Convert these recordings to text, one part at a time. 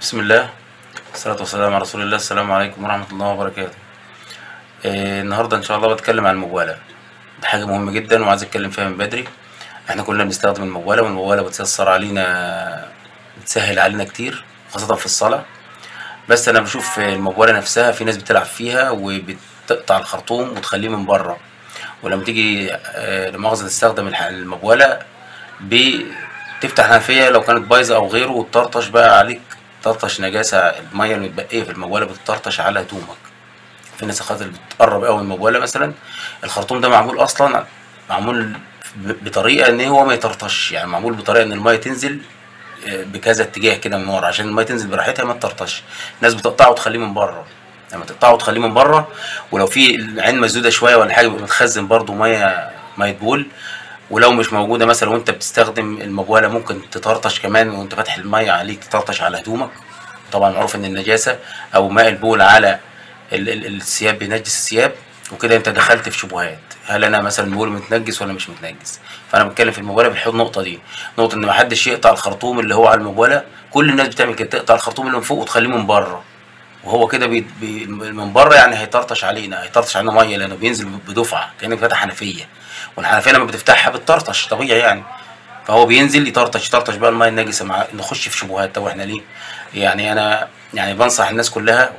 بسم الله والصلاة والسلام على رسول الله. السلام عليكم ورحمة الله وبركاته. النهاردة إن شاء الله بتكلم عن الموبالة. دي حاجة مهمة جدا وعايز أتكلم فيها من بدري. إحنا كلنا بنستخدم الموبالة، والموبالة بتيسر علينا، بتسهل علينا كتير خاصة في الصلاة. بس أنا بشوف الموبالة نفسها في ناس بتلعب فيها وبتقطع الخرطوم وتخليه من بره، ولما تيجي لا مؤاخذة تستخدم الموبالة بتفتح الحنفية لو كانت بايظة أو غيره وتطرطش بقى عليك، تطرطش نجاسة، المية المتبقية في الموبالة بتطرطش على هدومك. في ناس خاطر بتقرب قوي من الموبالة مثلا. الخرطوم ده معمول أصلا، معمول بطريقة إن هو ما يطرطش، يعني معمول بطريقة إن المية تنزل بكذا اتجاه كده من ورا عشان المية تنزل براحتها ما تطرطش. الناس بتقطعه وتخليه من بره، لما تقطعه وتخليه من بره، ولو في العين مسدودة شوية ولا حاجة بيبقى متخزن برضو مية بول. ولو مش موجودة مثلا وانت بتستخدم الموبالة ممكن تطرطش كمان وانت فاتح المية عليك، تطرطش على هدومك. طبعا معروف ان النجاسة او ماء البول على الثياب بينجس الثياب، وكده انت دخلت في شبهات، هل انا مثلا البول متنجس ولا مش متنجس. فانا بتكلم في الموبالة النقطة دي، نقطة ان محدش يقطع الخرطوم اللي هو على الموبالة. كل الناس بتعمل كده، تقطع الخرطوم اللي من فوق وتخليه من بره، وهو كده من بره يعني هيطرطش علينا، هيطرطش علينا ميه لانه بينزل بدفعه كانك فاتح حنفيه، والحنفيه لما بتفتحها بتطرطش طبيعي يعني. فهو بينزل يطرطش بقى الميه النجسه، مع نخش في شبهات. طب احنا ليه؟ يعني انا يعني بنصح الناس كلها،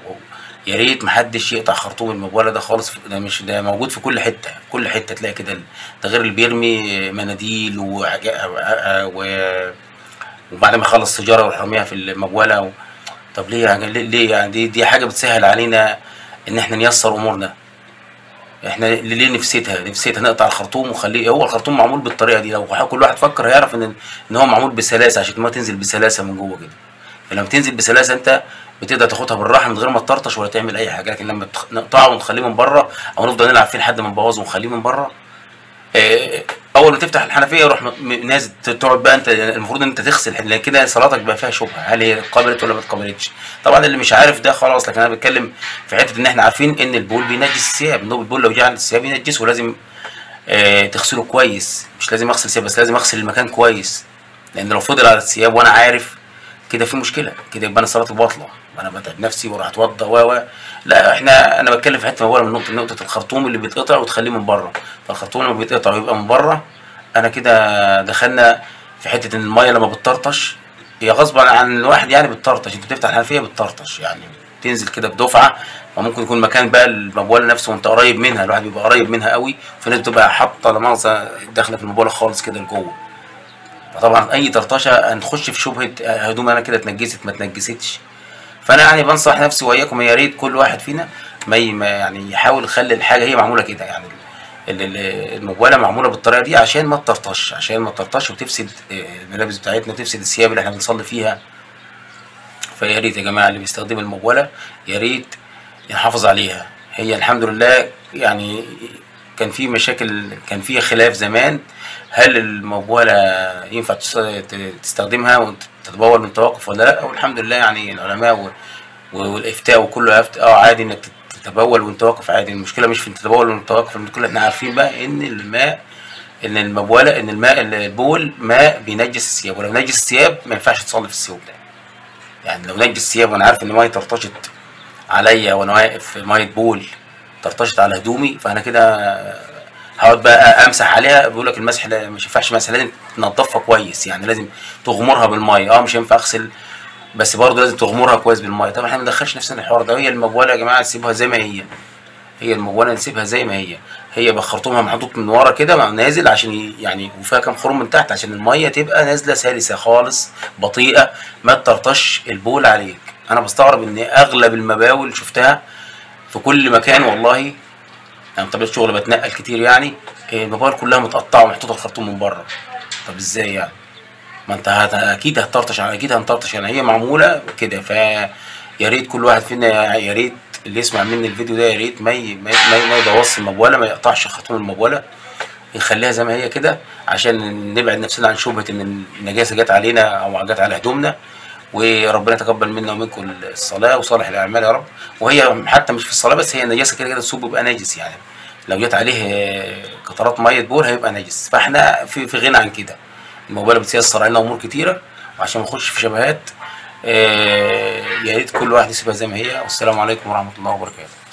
يا ريت محدش يقطع خرطوم الموبايل ده خالص. ده مش ده موجود في كل حته، كل حته تلاقي كده. ده غير اللي بيرمي مناديل وبعد ما يخلص سيجاره ويروح راميها في الموبايله. طب ليه يعني؟ ليه يعني؟ دي حاجه بتسهل علينا ان احنا نيسر امورنا. احنا ليه نفسيتها نقطع الخرطوم وخليه. هو الخرطوم معمول بالطريقه دي، لو كل واحد فكر هيعرف ان هو معمول بسلاسه عشان ما تنزل بسلاسه من جوه كده. فلما تنزل بسلاسه انت بتقدر تاخدها بالراحه من غير ما تطرطش ولا تعمل اي حاجه. لكن لما نقطعه ونخليه من بره، او نفضل نلعب فيه لحد ما نبوظه ونخليه من بره، اول ما تفتح الحنفيه يروح نازل. تقعد بقى انت، المفروض ان انت تغسل، لان كده صلاتك بقى فيها شبهه، هل هي اتقبلت ولا ما اتقبلتش. طبعا اللي مش عارف ده خلاص، لكن انا بتكلم في حته ان احنا عارفين ان البول بينجس الثياب، ان البول لو جه على الثياب ينجسه، ولازم تغسله كويس. مش لازم اغسل ثياب بس، لازم اغسل المكان كويس، لان لو فضل على الثياب وانا عارف كده في مشكله، كده يبقى انا صلاتي باطله، انا بتعب نفسي واروح اتوضى لا. انا بتكلم في حته موضوع من نقطه الخرطوم اللي بيتقطع وتخليه من بره. فالخرطوم لما بيتقطع ويبقى من بره، انا كده دخلنا في حته ان الميه لما بتطرطش هي غصبا عن الواحد، يعني بتطرطش. انت بتفتح الحنفيه بتطرطش، يعني تنزل كده بدفعه. وممكن يكون مكان بقى المبوله نفسه وانت قريب منها، الواحد بيبقى قريب منها قوي، في ناس بتبقى حاطه لا مؤاخذه داخله في المبوله خالص كده لجوه. فطبعا اي طرطشه هنخش في شبهه هدوم انا كده اتنجست ما اتنجستش. فانا يعني بنصح نفسي واياكم، يا ريت كل واحد فينا ما يعني يحاول يخلي الحاجه هي معموله كده، يعني الموبايله معموله بالطريقه دي عشان ما تطرطش وتفسد الملابس بتاعتنا وتفسد الثياب اللي احنا بنصلي فيها. فيا ريت يا جماعه اللي بيستخدم الموبايله يا ريت يحافظ عليها. هي الحمد لله يعني كان في مشاكل، كان في خلاف زمان، هل الموبايله ينفع تستخدمها وتتبول من توقف ولا لا. والحمد لله يعني العلماء والافتاء وكله افتى عادي انك تتبول وانت واقف عادي. المشكله مش في التبول وانت واقف، المشكله احنا عارفين بقى ان البول ماء بينجس الثياب، ولو نجس الثياب ما ينفعش تصلي في الثياب ده. يعني لو نجس الثياب وانا عارف ان ميه طرطشت عليا وانا واقف، ميه بول طرطشت على هدومي، فانا كده هقعد بقى امسح عليها. بيقول لك المسح مش ينفعش مسح، لازم تنضفها كويس، يعني لازم تغمرها بالميه. مش هينفع اغسل بس برضه لازم تغمرها كويس بالميه. طبعا احنا ما ندخلش نفسنا الحوار ده. هي الموبايله يا جماعه نسيبها زي ما هي، الموبايله نسيبها زي ما هي بخرطومها محطوط من ورا كده نازل عشان يعني، وفيها كام خروم من تحت عشان الميه تبقى نازله سلسه خالص بطيئه، ما تطرطش البول عليك. انا بستغرب ان اغلب المباول شفتها في كل مكان والله، يعني طبيعه الشغل بتنقل كتير، يعني الموبايل كلها متقطعه ومحطوطه الخرطوم من بره. طب ازاي يعني؟ ما انت اكيد هتطرطش، اكيد هنطرطش، يعني هي معموله كده. يا ريت كل واحد فينا، يا ريت اللي يسمع مني الفيديو ده يا ريت ما يبوظش الموبايله، ما يقطعش خرطوم الموبايله، يخليها زي ما هي كده عشان نبعد نفسنا عن شبهه ان النجاسه جت علينا او جت على هدومنا. وربنا يتقبل منا ومنكم الصلاه وصالح الاعمال يا رب. وهي حتى مش في الصلاه بس، هي النجاسه كده الثوب بيبقى نجس، يعني لو جت عليه قطرات ميه بول هيبقى نجس. فاحنا في غنى عن كده. الموبايل بتيسر علينا امور كتيره، وعشان ما نخش في شبهات يا ريت كل واحد يسيبها زي ما هي. والسلام عليكم ورحمه الله وبركاته.